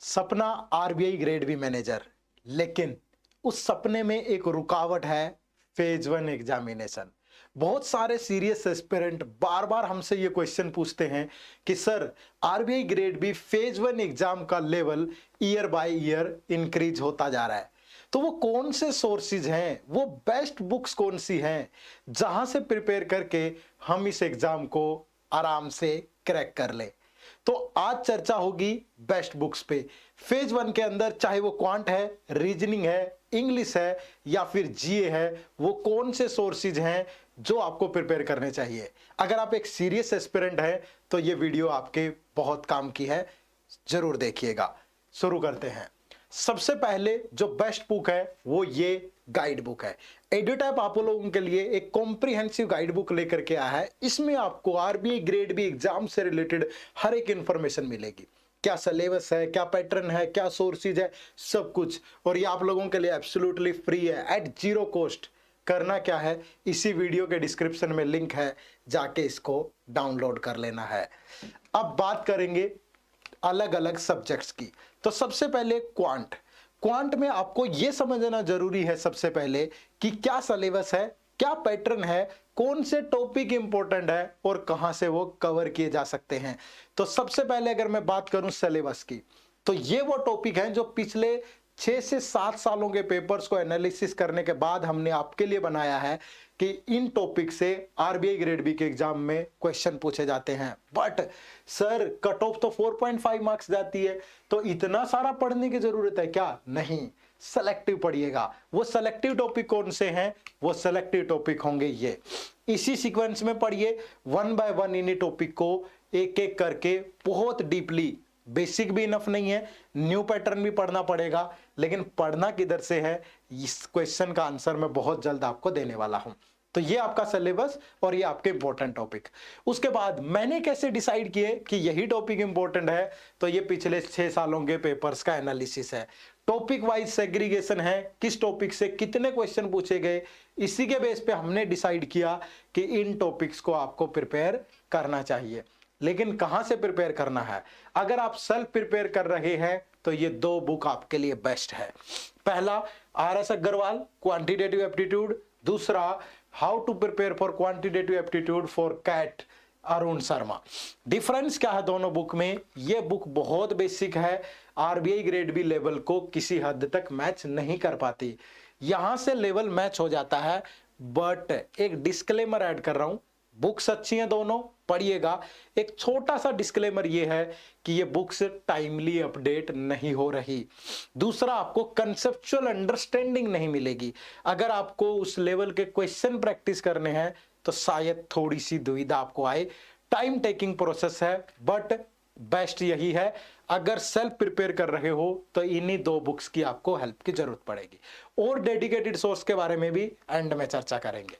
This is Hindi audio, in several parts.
सपना आरबीआई ग्रेड बी मैनेजर, लेकिन उस सपने में एक रुकावट है। Phase one examination. बहुत सारे सीरियस एस्पिरेंट बार बार हमसे ये क्वेश्चन पूछते हैं कि sir, RBI grade B phase one exam का level year by year increase होता जा रहा है, तो वो कौन से सोर्सेज हैं, वो बेस्ट बुक्स कौन सी हैं जहां से प्रिपेयर करके हम इस एग्जाम को आराम से क्रैक कर ले। तो आज चर्चा होगी बेस्ट बुक्स पे। फेज वन के अंदर चाहे वो क्वांट है, रीजनिंग है, इंग्लिश है या फिर जीए है, वो कौन से सोर्सेज हैं जो आपको प्रिपेयर करने चाहिए। अगर आप एक सीरियस एस्पिरेंट हैं तो ये वीडियो आपके बहुत काम की है, जरूर देखिएगा। शुरू करते हैं। सबसे पहले जो बेस्ट बुक है वो ये गाइड बुक है। एडुटैप आप लोगों के लिए एक कॉम्प्रिहेंसिव गाइड बुक लेकर के आया है। इसमें आपको आरबीआई ग्रेड बी एग्जाम से रिलेटेड हर एक इंफॉर्मेशन मिलेगी। क्या सिलेबस है, क्या पैटर्न है, क्या सोर्सेज है, सब कुछ। और ये आप लोगों के लिए एब्सोल्युटली फ्री है, एट जीरो कॉस्ट। करना क्या है, इसी वीडियो के डिस्क्रिप्शन में लिंक है, जाके इसको डाउनलोड कर लेना है। अब बात करेंगे अलग अलग सब्जेक्ट्स की। तो सबसे पहले क्वांट। क्वांट में आपको यह समझना जरूरी है सबसे पहले कि क्या सिलेबस है, क्या पैटर्न है, कौन से टॉपिक इंपॉर्टेंट है और कहां से वो कवर किए जा सकते हैं। तो सबसे पहले अगर मैं बात करूं सिलेबस की, तो ये वो टॉपिक हैं जो पिछले 6 से 7 सालों के पेपर्स को एनालिसिस करने के बाद हमने आपके लिए बनाया है कि इन टॉपिक से आरबीआई ग्रेड बी के एग्जाम में क्वेश्चन पूछे जाते हैं। बट सर, कट ऑफ तो 4.5 मार्क्स जाती है, तो इतना सारा पढ़ने की जरूरत है क्या? नहीं, सेलेक्टिव पढ़िएगा। वो सेलेक्टिव टॉपिक कौन से हैं? वो सेलेक्टिव टॉपिक होंगे ये। इसी सीक्वेंस में पढ़िए, वन बाय वन इन्हीं टॉपिक को एक एक करके बहुत डीपली। बेसिक भी इनफ नहीं है, न्यू पैटर्न भी पढ़ना पड़ेगा, लेकिन पढ़ना किधर से है, इस क्वेश्चन का आंसर मैं बहुत जल्द आपको देने वाला हूं। तो ये आपका सिलेबस और ये आपके इंपॉर्टेंट टॉपिक। उसके बाद मैंने कैसे डिसाइड किए कि यही टॉपिक इंपॉर्टेंट है, तो ये पिछले 6 सालों के पेपर्स का एनालिसिस है। टॉपिक वाइज सेग्रीगेशन है, किस टॉपिक से कितने क्वेश्चन पूछे गए, इसी के बेस पे हमने डिसाइड किया कि इन टॉपिक्स को आपको प्रिपेयर करना चाहिए। लेकिन कहां से प्रिपेयर करना है? अगर आप सेल्फ प्रिपेयर कर रहे हैं तो ये 2 बुक आपके लिए बेस्ट है। पहला, आर.एस. Agarwal quantitative aptitude. दूसरा, how to prepare for quantitative aptitude for CAT, Arun Sharma. Difference क्या है दोनों बुक में? ये बुक बहुत बेसिक है, आरबीआई ग्रेड बी लेवल को किसी हद तक मैच नहीं कर पाती। यहां से लेवल मैच हो जाता है, बट एक डिस्क्लेमर ऐड कर रहा हूं, बुक्स अच्छी हैं दोनों, पढ़िएगा। एक छोटा सा डिस्क्लेमर ये है कि ये बुक्स टाइमली अपडेट नहीं हो रही। दूसरा, आपको कंसेप्चुअल अंडरस्टैंडिंग नहीं मिलेगी। अगर आपको उस लेवल के क्वेश्चन प्रैक्टिस करने हैं तो शायद थोड़ी सी दुविधा आपको आए। टाइम टेकिंग प्रोसेस है, बट बेस्ट यही है। अगर सेल्फ प्रिपेयर कर रहे हो तो इन्हीं 2 बुक्स की आपको हेल्प की जरूरत पड़ेगी। और डेडिकेटेड सोर्स के बारे में भी एंड में चर्चा करेंगे।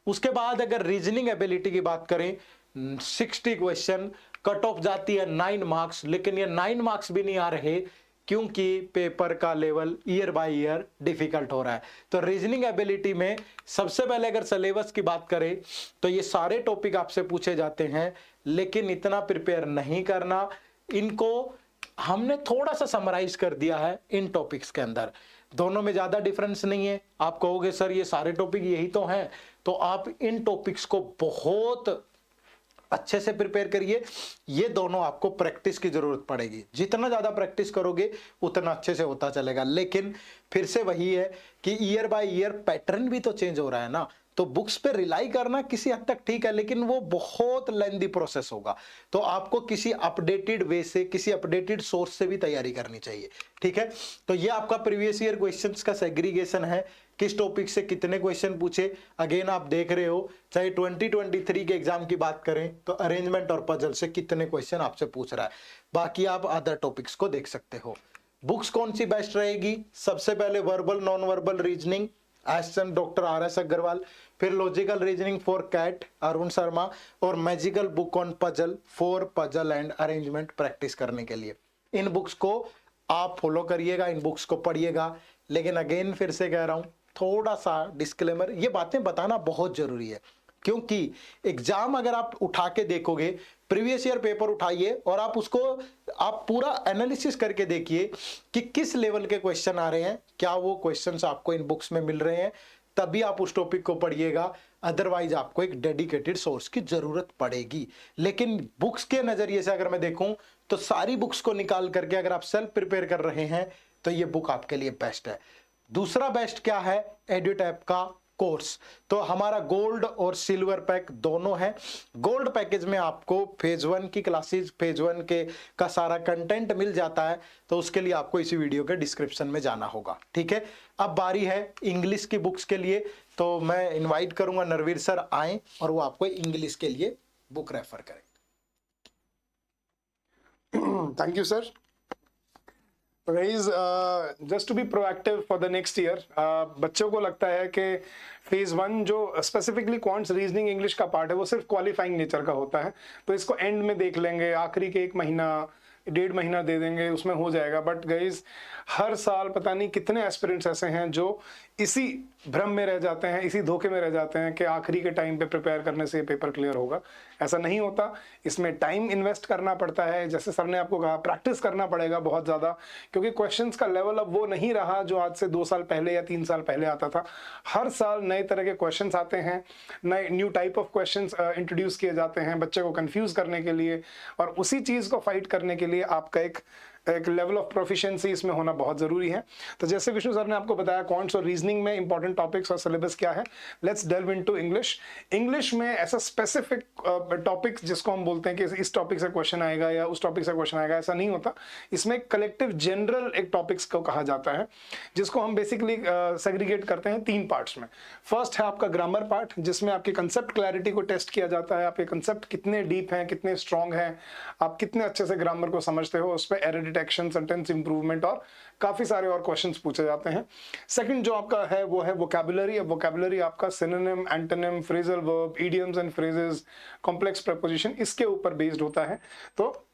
उसके बाद अगर रीजनिंग एबिलिटी की बात करें, 60 क्वेश्चन, कट ऑफ जाती है 9 मार्क्स, लेकिन ये 9 मार्क्स भी नहीं आ रहे क्योंकि पेपर का level year by year difficult हो रहा है। तो रीजनिंग एबिलिटी में सबसे पहले अगर सिलेबस की बात करें तो ये सारे टॉपिक आपसे पूछे जाते हैं, लेकिन इतना प्रिपेयर नहीं करना। इनको हमने थोड़ा सा समराइज कर दिया है इन टॉपिक्स के अंदर। दोनों में ज्यादा डिफरेंस नहीं है। आप कहोगे सर ये सारे टॉपिक यही तो हैं, तो आप इन टॉपिक्स को बहुत अच्छे से प्रिपेयर करिए। ये दोनों आपको प्रैक्टिस की जरूरत पड़ेगी, जितना ज्यादा प्रैक्टिस करोगे उतना अच्छे से होता चलेगा। लेकिन फिर से वही है कि ईयर बाय ईयर पैटर्न भी तो चेंज हो रहा है ना, तो बुक्स पे रिलाई करना किसी हद तक ठीक है, लेकिन वो बहुत लेंदी प्रोसेस होगा। तो आपको किसी अपडेटेड वे से, किसी अपडेटेड सोर्स से भी तैयारी करनी चाहिए। ठीक है, तो ये आपका प्रीवियस ईयर क्वेश्चंस का सेग्रीगेशन है, किस टॉपिक से कितने क्वेश्चन पूछे। अगेन आप देख रहे हो, चाहे 2023 के एग्जाम की बात करें तो अरेंजमेंट और पजल से कितने क्वेश्चन आपसे पूछ रहा है। बाकी आप अदर टॉपिक्स को देख सकते हो। बुक्स कौन सी बेस्ट रहेगी? सबसे पहले verbal non verbal reasoning, SN doctor RS. Agarwal. फिर logical reasoning for CAT, Arun Sharma. और magical book on puzzle for puzzle and arrangement practice करने के लिए। इन बुक्स को आप फॉलो करिएगा, इन बुक्स को पढ़िएगा। लेकिन अगेन फिर से कह रहा हूं, थोड़ा सा डिस्क्लेमर, ये बातें बताना बहुत जरूरी है। क्योंकि एग्जाम अगर आप उठा के देखोगे, प्रीवियस ईयर पेपर उठाइए और आप उसको आप पूरा एनालिसिस करके देखिए कि किस लेवल के क्वेश्चन आ रहे हैं, क्या वो क्वेश्चंस आपको इन बुक्स में मिल रहे हैं, तभी आप उस टॉपिक को पढ़िएगा। अदरवाइज आपको एक डेडिकेटेड सोर्स की जरूरत पड़ेगी। लेकिन बुक्स के नजरिए से अगर मैं देखूं तो सारी बुक्स को निकाल करके अगर आप सेल्फ प्रिपेयर कर रहे हैं तो ये बुक आपके लिए बेस्ट है। दूसरा बेस्ट क्या है, एड्यूटैप का कोर्स। तो हमारा गोल्ड और सिल्वर पैक दोनों है। गोल्ड पैकेज में आपको फेज 1 की क्लासेस, फेज 1 के का सारा कंटेंट मिल जाता है, तो उसके लिए आपको इसी वीडियो के डिस्क्रिप्शन में जाना होगा। ठीक है, अब बारी है इंग्लिश की बुक्स के लिए, तो मैं इनवाइट करूंगा नरवीर सर आए और वो आपको इंग्लिश के लिए बुक रेफर करें। Thank you, sir. Guys, just to be proactive for the next year, बच्चों को लगता है कि फेज 1 जो स्पेसिफिकली क्वांट्स रीजनिंग इंग्लिश का पार्ट है वो सिर्फ क्वालिफाइंग नेचर का होता है, तो इसको एंड में देख लेंगे, आखिरी के 1 महीना 1.5 महीना दे देंगे, उसमें हो जाएगा। बट गाइज हर साल पता नहीं कितने एस्पिरेंट्स ऐसे हैं जो इसी भ्रम में रह जाते हैं, इसी धोखे में रह जाते हैं कि आखिरी के टाइम पे प्रिपेयर करने से पेपर क्लियर होगा। ऐसा नहीं होता, इसमें टाइम इन्वेस्ट करना पड़ता है। जैसे सर ने आपको कहा, प्रैक्टिस करना पड़ेगा बहुत ज़्यादा, क्योंकि क्वेश्चंस का लेवल अब वो नहीं रहा जो आज से 2 साल पहले या 3 साल पहले आता था। हर साल नए तरह के क्वेश्चंस आते हैं, नए new type of questions introduce किए जाते हैं बच्चे को कंफ्यूज करने के लिए, और उसी चीज़ को फाइट करने के लिए आपका एक लेवल ऑफ प्रोफिशिएंसी इसमें होना बहुत जरूरी है। तो जैसे विष्णु सर ने आपको बताया क्वांट्स और रीजनिंग में इंपॉर्टेंट टॉपिक्स और सिलेबस क्या है, let's delve into English. English में ऐसा स्पेसिफिक टॉपिक जिसको हम बोलते हैं कि इस टॉपिक से क्वेश्चन आएगा या उस टॉपिक से क्वेश्चन आएगा, ऐसा नहीं होता। इसमें कलेक्टिव जनरल एक टॉपिक्स को कहा जाता है, जिसको हम बेसिकली सेग्रीगेट करते हैं 3 पार्ट्स में। फर्स्ट है आपका ग्रामर पार्ट, जिसमें आपकी कंसेप्ट क्लैरिटी को टेस्ट किया जाता है, आपके कंसेप्ट कितने डीप हैं, कितने स्ट्रॉन्ग हैं, आप कितने अच्छे से ग्रामर को समझते हो। उस पर एरर डिटेक्शन, सेंटेंस इंप्रूवमेंट और काफी सारे और क्वेश्चंस पूछे जाते हैं। सेकंड जो आपका है वो है वोकैबुलरी। अब वोकैबुलरी आपका synonym, antonym, phrasal verb, idioms and phrases, complex preposition, इसके ऊपर बेस्ड होता है, तो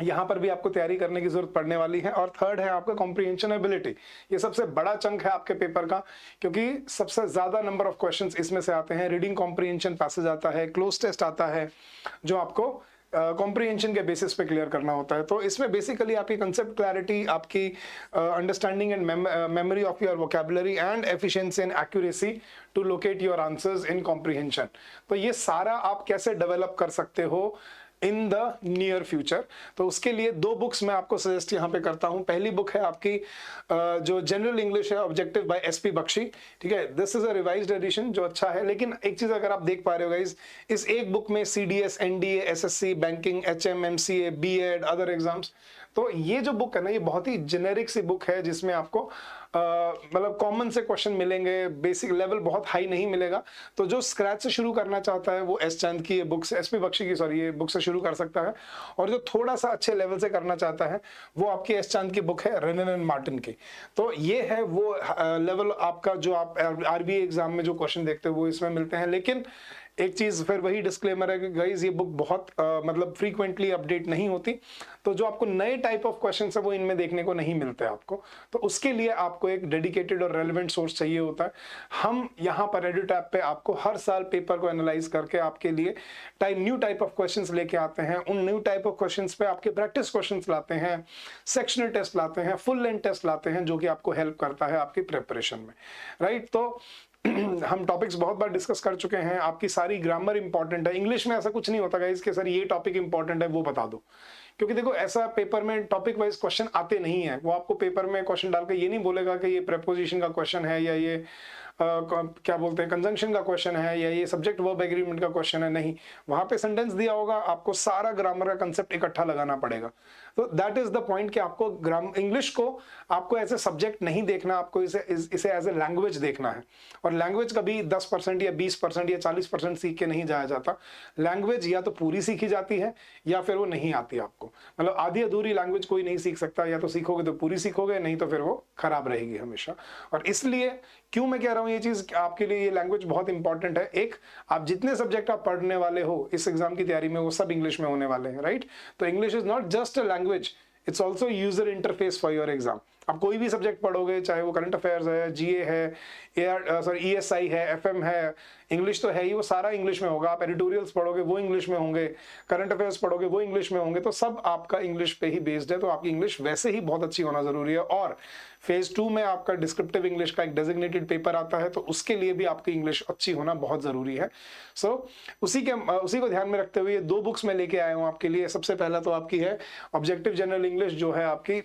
यहाँ पर भी आपको तैयारी करने की जरूरत पड़ने वाली है। और थर्ड है आपका कॉम्प्रिहेंशन एबिलिटी। ये सबसे बड़ा चंक है आपके पेपर का, क्योंकि सबसे ज्यादा नंबर ऑफ क्वेश्चंस इसमें से आते हैं। रीडिंग कॉम्प्रिहेंशन पैसेज आता है, क्लोज टेस्ट आता है, जो आपको कॉम्प्रिहेंशन के बेसिस पे क्लियर करना होता है। तो इसमें बेसिकली आपकी कंसेप्ट क्लैरिटी, आपकी understanding and memory of your vocabulary and efficiency and accuracy to locate your answers in comprehension, तो ये सारा आप कैसे डेवलप कर सकते हो इन द नियर फ्यूचर। तो उसके लिए 2 बुक्स मैं आपको सजेस्ट यहाँ पे करता हूँ। पहली बुक है आपकी जो जनरल इंग्लिश है, ऑब्जेक्टिव बाय SP बख्शी। ठीक है, this is a revised edition जो अच्छा है। लेकिन एक चीज अगर आप देख पा रहे हो गाइज, इस एक बुक में CDS, NDA, SSC, banking, HM, MCA, B.Ed, other exams, तो ये जो बुक है ना, ये बहुत ही जेनेरिक सी बुक है, जिसमें आपको मतलब कॉमन से क्वेश्चन मिलेंगे, बेसिक लेवल बहुत हाई नहीं मिलेगा। तो जो स्क्रैच से शुरू करना चाहता है वो एस चांद की बुक से, SP बख्शी की सॉरी, ये बुक से शुरू कर सकता है। और जो थोड़ा सा अच्छे लेवल से करना चाहता है वो आपकी एस चांद की बुक है, रेनन एंड मार्टिन की। तो ये है वो लेवल आपका, जो आप RBI एग्जाम में जो क्वेश्चन देखते हो वो इसमें मिलते हैं। लेकिन एक चीज फिर वही डिस्क्लेमर है कि गाइज ये बुक बहुत मतलब फ्रीक्वेंटली अपडेट नहीं होती, तो जो आपको नए टाइप ऑफ क्वेश्चंस है वो इनमें देखने को नहीं मिलते आपको। तो उसके लिए आपको एक डेडिकेटेड और रेलेवेंट सोर्स चाहिए होता है। हम यहाँ पर एड्यूटैप पे आपको हर साल पेपर को एनालाइज करके आपके लिए न्यू टाइप ऑफ क्वेश्चंस लेके आते हैं। उन न्यू टाइप ऑफ क्वेश्चंस पे आपके प्रैक्टिस क्वेश्चंस लाते हैं, सेक्शनल टेस्ट लाते हैं, फुल लेंथ टेस्ट लाते हैं, जो कि आपको हेल्प करता है आपकी प्रिपरेशन में, राइट। तो हम टॉपिक्स बहुत बार डिस्कस कर चुके हैं। आपकी सारी ग्रामर इंपॉर्टेंट है। इंग्लिश में ऐसा कुछ नहीं होता गाइस कि सर ये टॉपिक इंपॉर्टेंट है वो बता दो, क्योंकि देखो ऐसा पेपर में टॉपिक वाइज क्वेश्चन आते नहीं है। वो आपको पेपर में क्वेश्चन डाल के ये नहीं बोलेगा कि ये प्रेपोजिशन का क्वेश्चन है या ये क्या बोलते हैं कंजंक्शन का क्वेश्चन है या ये सब्जेक्ट वर्ब एग्रीमेंट का क्वेश्चन है। नहीं, वहां पे सेंटेंस दिया होगा, आपको सारा ग्रामर का कंसेप्ट इकट्ठा लगाना पड़ेगा। तो दैट इज द पॉइंट कि आपको इंग्लिश को आपको एज ए सब्जेक्ट नहीं देखना, आपको इसे एज ए लैंग्वेज देखना है। और लैंग्वेज कभी 10% या 20% या 40% सीख के नहीं जाया जाता। लैंग्वेज या तो पूरी सीखी जाती है या फिर वो नहीं आती आपको। मतलब आधी अधूरी लैंग्वेज कोई नहीं सीख सकता, या तो सीखोगे तो पूरी सीखोगे, नहीं तो फिर वो खराब रहेगी हमेशा। और इसलिए क्यों मैं कह रहा हूं ये चीज, आपके लिए ये लैंग्वेज बहुत इंपॉर्टेंट है। एक, आप जितने सब्जेक्ट आप पढ़ने वाले हो इस एग्जाम की तैयारी में वो सब इंग्लिश में होने वाले हैं, राइट। तो English is not just a language, it's also user interface for your exam. आप कोई भी सब्जेक्ट पढ़ोगे, चाहे वो करंट अफेयर्स है, जीए है, ईएसआई है, एफएम है, इंग्लिश तो है ही, वो सारा इंग्लिश में होगा। आप एडिटोरियल्स पढ़ोगे वो इंग्लिश में होंगे, करंट अफेयर्स पढ़ोगे वो इंग्लिश में होंगे, तो सब आपका इंग्लिश पे ही बेस्ड है। तो आपकी इंग्लिश वैसे ही बहुत अच्छी होना जरूरी है। और फेज 2 में आपका डिस्क्रिप्टिव इंग्लिश का एक डेजिग्नेटेड पेपर आता है, तो उसके लिए भी आपकी इंग्लिश अच्छी होना बहुत जरूरी है। सो उसी को ध्यान में रखते हुए 2 बुक्स मैं लेके आया हूँ आपके लिए। सबसे पहला तो आपकी है ऑब्जेक्टिव जनरल इंग्लिश, जो है आपकी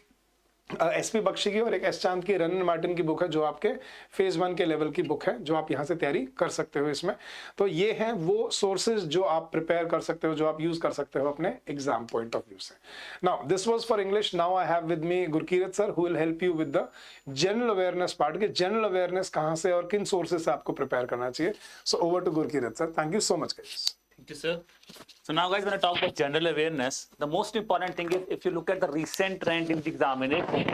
एसपी बख्शी की, और एक एस चांद की, रनन मार्टिन की बुक है, जो आपके फेज 1 के लेवल की बुक है, जो आप यहाँ से तैयारी कर सकते हो इसमें। तो ये हैं वो सोर्सेज जो आप प्रिपेयर कर सकते हो, जो आप यूज कर सकते हो अपने एग्जाम पॉइंट ऑफ व्यू से। Now this was for English. Now I have with me Gurkirat sir, who will help you with the general awareness part के जनरल अवेयरनेस कहाँ से और किन सोर्सेज से आपको प्रिपेयर करना चाहिए। So over to Gurkirat sir. Thank you so much guys. Thank you, sir. So now, guys, when I talk about general awareness, the most important thing is if you look at the recent trend in the examination,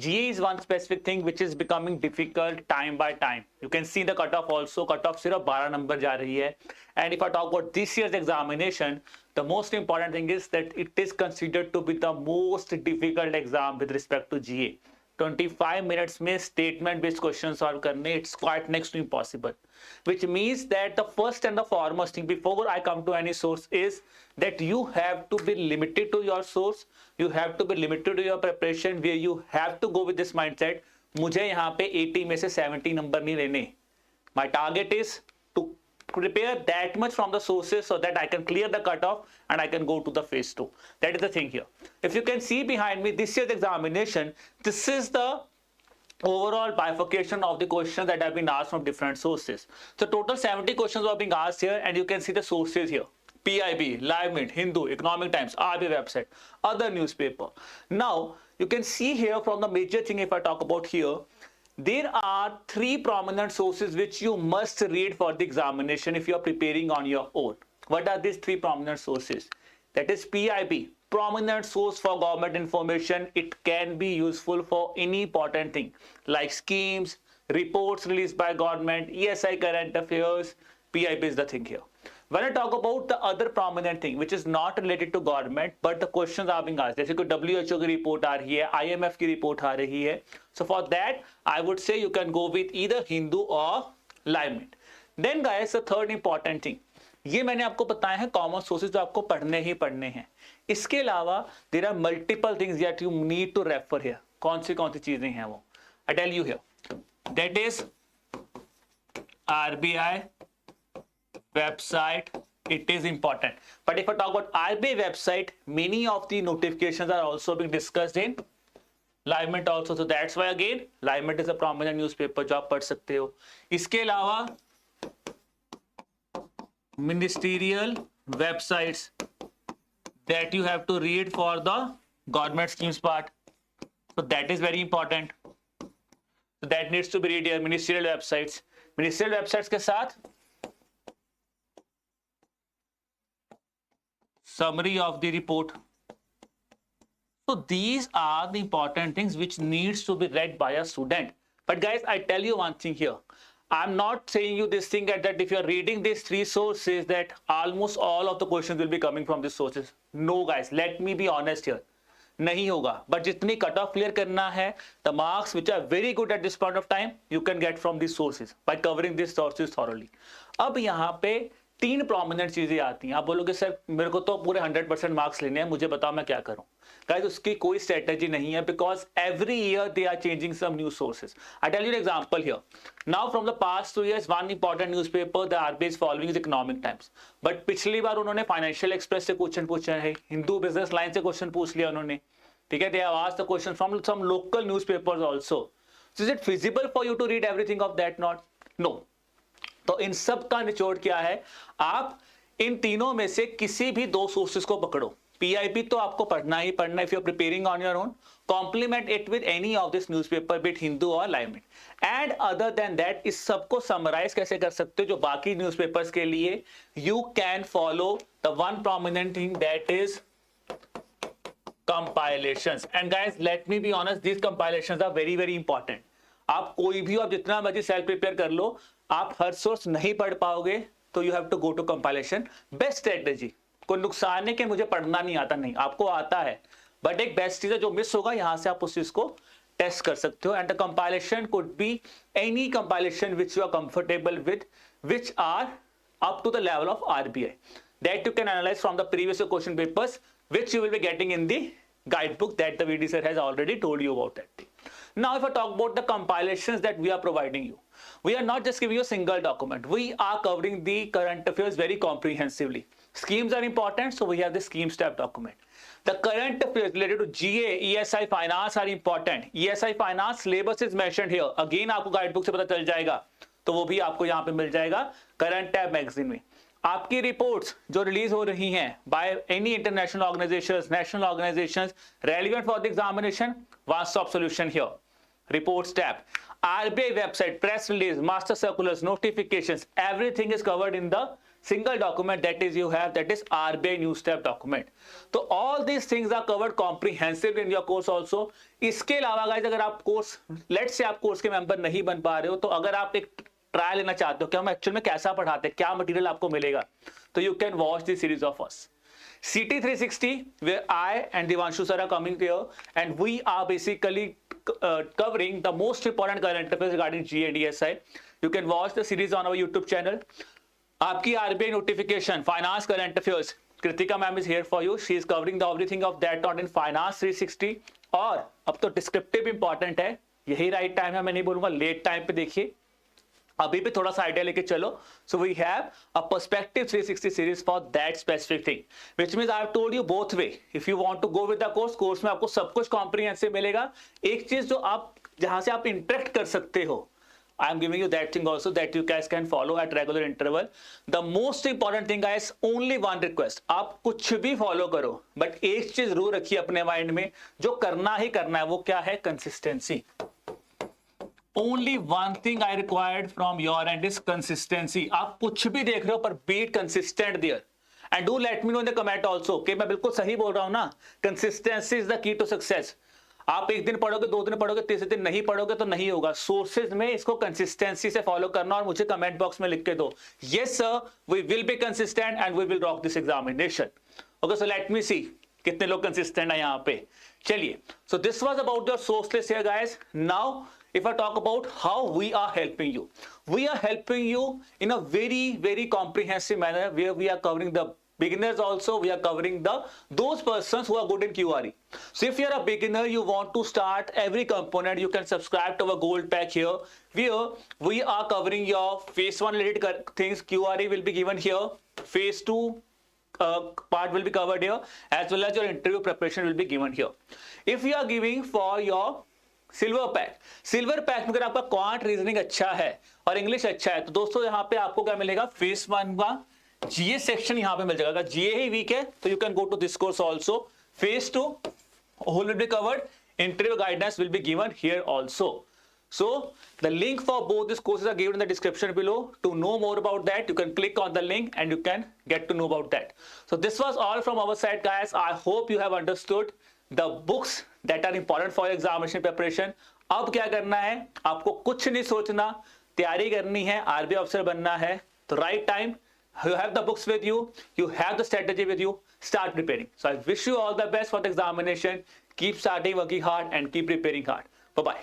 GA is one specific thing which is becoming difficult time by time. You can see the cutoff also. Cutoff सिर्फ 12 नंबर जा रही है. And if I talk about this year's examination, the most important thing is that it is considered to be the most difficult exam with respect to GA. 25 minutes में statement based question solve करने, it's quite next to impossible, which means that the first and the foremost thing before I come to any source is that you have to be limited to your source, you have to be limited to your preparation, where you have to go with this mindset, मुझे यहाँ पे 80 में से 70 नंबर नहीं लेने. My target is to prepare that much from the sources so that I can clear the cutoff and I can go to the phase 2. That is the thing here. If you can see behind me this year's examination, this is the overall bifurcation of the questions that have been asked from different sources. So total 70 questions were being asked here, and you can see the sources here. PIB, Live Mint, Hindu, Economic Times, RB website, other newspaper. Now you can see here from the major thing, if I talk about here, there are 3 prominent sources which you must read for the examination if you are preparing on your own. What are these 3 prominent sources? That is PIB, prominent source for government information. It can be useful for any important thing like schemes, reports released by government, ESI current affairs. PIB is the thing here. When I talk about the other prominent thing which is not related to government but the questions are being asked, जैसे कोई WHO की रिपोर्ट आ रही है, IMF की रिपोर्ट आ रही है, so for that I would say you can go with either Hindu or Live Mint. Then guys, the third important thing, ये मैंने आपको बताया है कॉमन सोर्सेज जो आपको पढ़ने ही पढ़ने हैं. इसके अलावा there are multiple things that you need to refer here. कौन सी चीजें हैं वो I tell you here. That is RBI website. It is important, but if I talk about RBI website, many of the notifications are also being discussed in Live Mint also, so that's why again Live Mint is a prominent newspaper जो आप पढ़ सकते हो. इसके अलावा ministerial websites that you have to read for the government schemes part, so that is very important, so that needs to be read here. Ministerial websites के साथ summary of the report. So these are the important things which needs to be read by a student. But guys, I tell you one thing here, I'm not saying you this thing that if you're reading these 3 sources that almost all of the questions will be coming from these sources. No guys, let me be honest here, नहीं होगा. But जितनी कट ऑफ क्लियर करना है, the marks which are very good at this point of time you can get from these sources by covering these sources thoroughly. अब यहाँ पे 3 प्रोमिनेंट चीजें आती हैं. आप बोलोगे सर मेरे को तो पूरे 100% मार्क्स लेने हैं, मुझे बताओ मैं क्या करूं. Guys, उसकी कोई स्ट्रेटेजी नहीं है because every year they are changing some new sources. I tell you an example here. Now from the past 2 years, one important newspaper the RBI is following is Economic Times. But पिछली बार उन्होंने Financial Express से क्वेश्चन पूछा है, हिंदू बिजनेस लाइन से क्वेश्चन पूछ लिया उन्होंने. ठीक है, they have asked the question from some local newspapers also. So is it feasible for you to read everything of that? Not. No. तो इन सब का निचोड़ क्या है, आप इन तीनों में से किसी भी 2 सोर्सेस को पकड़ो. PIB तो आपको पढ़ना ही पढ़ना if you are preparing on your own. Complement it with any of this newspaper, be it Hindu or Live Mint. And other than that, इस सबको summarize कैसे कर सकते हो जो बाकी newspapers के लिए, you can follow the one prominent thing that is compilations. And guys, let me be honest, these compilations are very very important. आप कोई भी आप जितना मर्जी सेल्फ प्रिपेयर कर लो, आप हर सोर्स नहीं पढ़ पाओगे, तो you have to go to compilation. Best strategy. कोई नुकसान है कि मुझे पढ़ना नहीं आता, नहीं, आपको आता है, बट एक बेस्ट चीज है जो मिस होगा यहां से आप उस चीज को टेस्ट कर सकते हो. And the compilation could be any compilation which you are comfortable with, which are up to the level of RBI, that you can analyze from the previous question papers, which you will be getting in the guidebook that the VD sir has already told you about that thing. Now if I talk about the compilations that we are providing you, we are not just giving you a single document, we are covering the current affairs very comprehensively. Schemes are important, so we have the scheme step document. The current affairs related to GA, ESI finance are important. ESI finance syllabus is mentioned here. Again आपको guidebook से पता चल जाएगा, तो वो भी आपको यहाँ पे मिल जाएगा करंट टैब मैगजीन में. आपकी रिपोर्ट्स जो रिलीज हो रही हैं by any international organisations, national organisations relevant for the examination, one stop solution here. Reports tab, RBI website, press release, master circulars, notifications, everything is covered in the single document that is you have, that is RBI news tab document. So all these things are covered comprehensively in your course also. इसके अलावा guys अगर आप कोर्स, let's say आप कोर्स के मेंबर नहीं बन पा रहे हो, तो अगर आप एक ट्रायल लेना चाहते हो कि हम एक्चुअल में कैसा पढ़ाते हैं, क्या मटेरियल आपको मिलेगा, तो you can watch the series of us. CT 360, where I and Devanshu sir are coming here, and we are basically covering the most important current affairs regarding GA and ESI. You can watch the series on our YouTube channel. आपकी RBI notification, finance current affairs, Kritika ma'am is here for you. She is covering the everything of that on in finance 360. और अब तो डिस्क्रिप्टिव इंपॉर्टेंट है, यही राइट टाइम है, मैं नहीं बोलूंगा लेट टाइम पे देखिए, अभी भी थोड़ा सा आइडिया लेके चलो. So we have a perspective 360 series for that specific thing, which means I have told you both way. If you want to go with the course में आपको सब कुछ कॉम्प्रिहेंसिव मिलेगा. एक चीज जो आप जहां से आप इंटरेक्ट कर सकते हो, I am giving you that thing also that you guys can follow at regular interval. The most important thing guys, only one request, आप कुछ भी फॉलो करो, बट एक चीज जरूर रखिए अपने माइंड में, जो करना ही करना है, वो क्या है, consistency. Only one thing I required from your end is consistency. आप कुछ भी देख रहे हो पर be consistent there. And do let me know in the comment also कि मैं बिल्कुल सही बोल रहा हूं ना. Consistency is the key to success. आप एक दिन पढ़ोगे, 2 दिन पढ़ोगे, तीसरे दिन नहीं पढ़ोगे तो नहीं होगा. सोर्सेज में इसको कंसिस्टेंसी से फॉलो करना और मुझे कमेंट बॉक्स में लिख के दो, yes sir we will be consistent and we will rock this examination. Okay, so let me see कितने लोग कंसिस्टेंट है यहाँ पे. चलिए, so this was about your source list here guys. Now if I talk about how we are helping you, we are helping you in a very comprehensive manner, where we are covering the beginners also, we are covering those persons who are good in QRE. So if you are a beginner, you want to start every component, you can subscribe to our gold pack here, where we are covering your phase 1 related things. QRE will be given here, phase 2 part will be covered here, as well as your interview preparation will be given here. If you are giving for your silver pack में अगर आपका क्वांट रीजनिंग अच्छा है और इंग्लिश अच्छा है, तो दोस्तों यहाँ पे आपको क्या मिलेगा, फेज 1 का जीए सेक्शन यहाँ पे मिल जाएगा. अगर जीए ही वीक है तो you can go to this course also. Phase 2 whole will be covered, interview guidance will be given here also. So the link for both these courses are given in the description below. To know more about that, you can click on the link and you can get to know about that. So this was all from our side guys. I hope you have understood the books that are important for your examination preparation. अब क्या करना है, आपको कुछ नहीं सोचना, तैयारी करनी है, आरबीआई अफसर बनना है. तो right time, you have the books with you, you have the strategy with you, start preparing. So I wish you all the best for the examination. Keep starting working hard and keep preparing hard. Bye bye.